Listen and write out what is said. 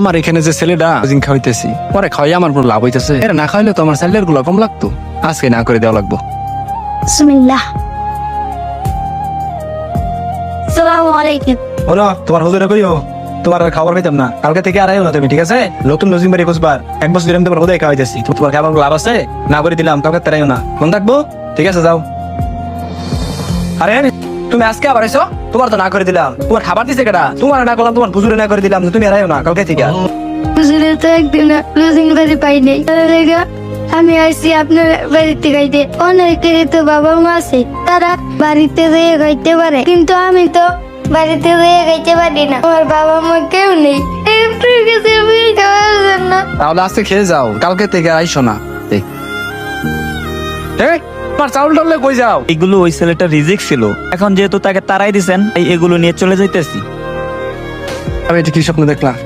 আমার এখানে যে ছেলেটা জিন খাওয়াইতেছি পরে খাওয়াই আমার পুরো লাভ হইতেছে, এরা না খাওয়াইলে তো আমার স্যালারি গুলো কম লাগতো। আজকে না করে দেওয়া লাগবো। বিসমিল্লাহ। আসসালামু আলাইকুম। বলো তোমার হুজুরে কইও তোমার আর খাবার খাইতাম না, কালকে থেকে আর আইও না তুমি, ঠিক আছে? নতুন নজিম বাড়ি বুঝবার 1 বছর আমি তোমার হুদাই খাওয়াইতেছি, তোমার খাবার লাভ আছে না করে দিলাম, কালকে তারাইও না, মন থাকবো? ঠিক আছে যাও। আরে তুমি আজকে আবার এসো, তোমার তো না করে দিলাম, তোমার খাবার দিছে কেটা? তোমার না করলাম, তোমার হুজুরে না করে দিলাম, তুমি আর আইও না কালকে থেকে। হুজুরে তো একদিন লজিং বাড়ি পাই নাই, আমি আইসি আপনার বাড়িতে খাইতে। অনেকেরই তো বাবা মা আছে, তারা বাড়িতে যেয়ে খাইতে পারে, কিন্তু আমি তো বাড়িতে যেয়ে খাইতে পারি না, আমার বাবা মা কেউ নেই। আপনার কাছে আমি খাওয়ার জন্য তাহলে আজকে খেয়ে যাও, কালকে থেকে আইসো না। তোমার চাউল টাউলে কই যাও? এগুলো ওই ছেলেটা রিজেক্ট ছিল, এখন যেহেতু তাকে তারাই দিছেন, তাই এগুলো নিয়ে চলে যাইতেছি। আমি এটা কি স্বপ্ন দেখলাম?